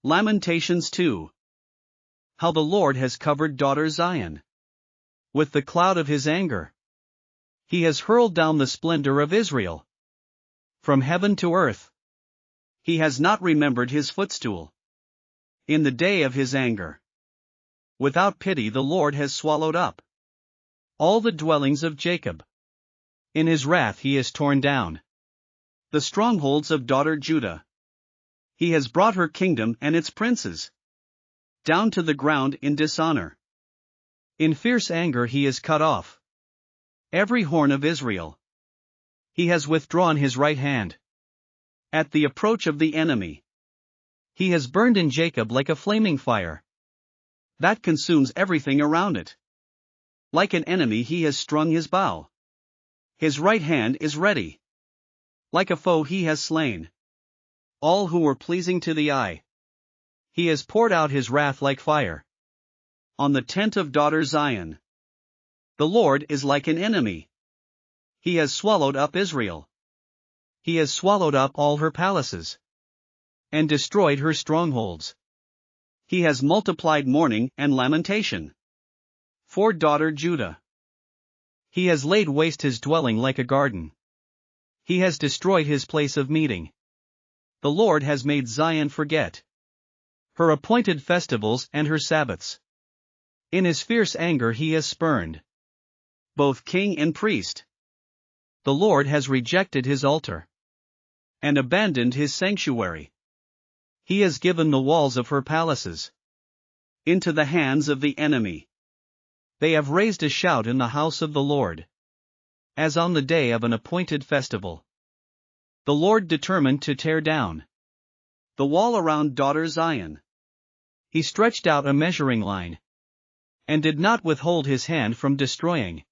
Lamentations 2. How the Lord has covered daughter Zion with the cloud of his anger. He has hurled down the splendor of Israel from heaven to earth. He has not remembered his footstool in the day of his anger. Without pity the Lord has swallowed up all the dwellings of Jacob. In his wrath he has torn down the strongholds of daughter Judah. He has brought her kingdom and its princes down to the ground in dishonor. In fierce anger he has cut off every horn of Israel. He has withdrawn his right hand at the approach of the enemy. He has burned in Jacob like a flaming fire that consumes everything around it. Like an enemy he has strung his bow. His right hand is ready. Like a foe he has slain all who were pleasing to the eye. He has poured out his wrath like fire on the tent of daughter Zion. The Lord is like an enemy. He has swallowed up Israel. He has swallowed up all her palaces and destroyed her strongholds. He has multiplied mourning and lamentation for daughter Judah. He has laid waste his dwelling like a garden. He has destroyed his place of meeting. The Lord has made Zion forget her appointed festivals and her Sabbaths. In his fierce anger he has spurned both king and priest. The Lord has rejected his altar and abandoned his sanctuary. He has given the walls of her palaces into the hands of the enemy. They have raised a shout in the house of the Lord, as on the day of an appointed festival. The Lord determined to tear down the wall around daughter Zion. He stretched out a measuring line and did not withhold his hand from destroying.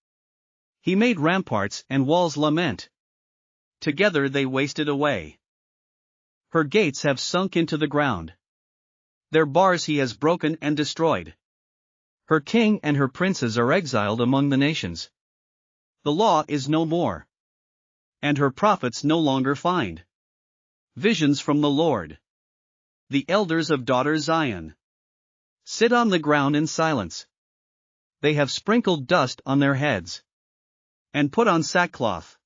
He made ramparts and walls lament. Together they wasted away. Her gates have sunk into the ground. Their bars he has broken and destroyed. Her king and her princes are exiled among the nations. The law is no more, and her prophets no longer find visions from the Lord. The elders of daughter Zion sit on the ground in silence. They have sprinkled dust on their heads and put on sackcloth.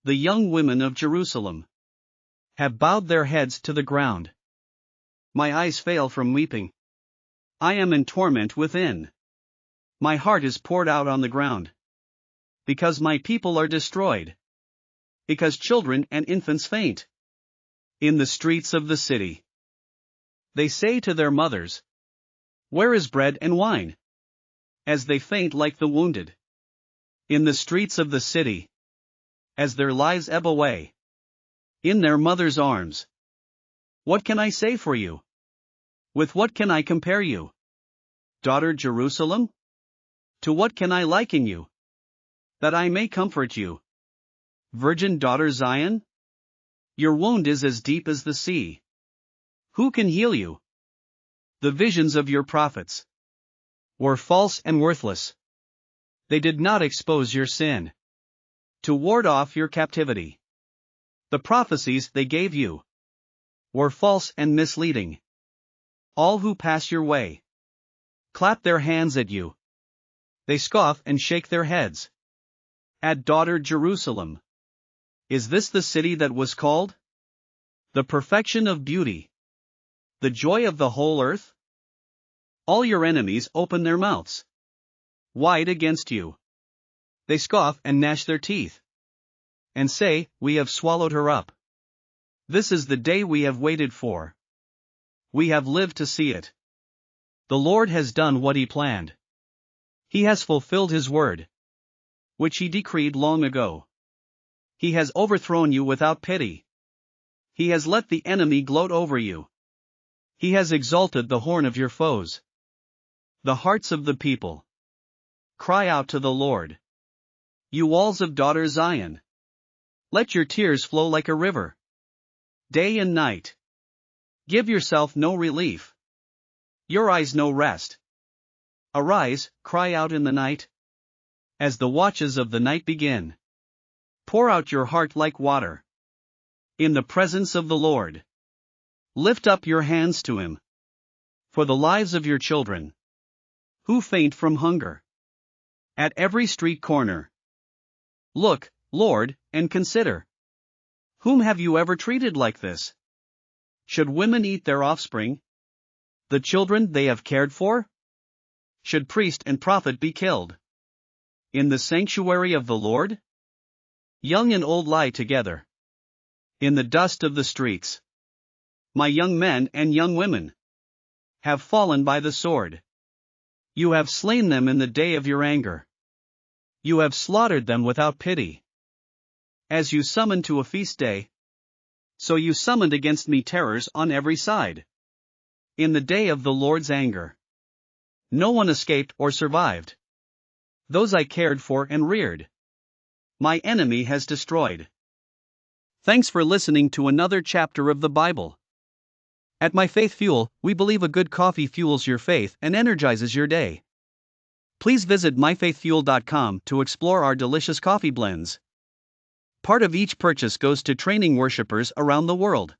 The young women of Jerusalem have bowed their heads to the ground. My eyes fail from weeping. I am in torment within. My heart is poured out on the ground, because my people are destroyed, because children and infants faint in the streets of the city. They say to their mothers, "Where is bread and wine?" as they faint like the wounded in the streets of the city, as their lives ebb away in their mother's arms. What can I say for you? With what can I compare you, daughter Jerusalem? To what can I liken you, that I may comfort you, virgin daughter Zion? Your wound is as deep as the sea. Who can heal you? The visions of your prophets were false and worthless. They did not expose your sin to ward off your captivity. The prophecies they gave you were false and misleading. All who pass your way clap their hands at you. They scoff and shake their heads at daughter Jerusalem. Is this the city that was called the perfection of beauty, the joy of the whole earth? All your enemies open their mouths wide against you. They scoff and gnash their teeth and say, "We have swallowed her up. This is the day we have waited for. We have lived to see it." The Lord has done what he planned. He has fulfilled his word, which he decreed long ago. He has overthrown you without pity. He has let the enemy gloat over you. He has exalted the horn of your foes. The hearts of the people cry out to the Lord. You walls of daughter Zion, let your tears flow like a river, day and night. Give yourself no relief, your eyes no rest. Arise, cry out in the night, as the watches of the night begin. Pour out your heart like water in the presence of the Lord. Lift up your hands to him. For the lives of your children, who faint from hunger. At every street corner. Look, Lord, and consider. Whom have you ever treated like this? Should women eat their offspring? The children they have cared for? Should priest and prophet be killed? In the sanctuary of the Lord? Young and old lie together. In the dust of the streets. My young men and young women have fallen by the sword. You have slain them in the day of your anger. You have slaughtered them without pity. As you summon to a feast day, so you summoned against me terrors on every side. In the day of the Lord's anger, no one escaped or survived. Those I cared for and reared, my enemy has destroyed. Thanks for listening to another chapter of the Bible. At My Faith Fuel, we believe a good coffee fuels your faith and energizes your day. Please visit myfaithfuel.com to explore our delicious coffee blends. Part of each purchase goes to training worshipers around the world.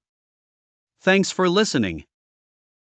Thanks for listening.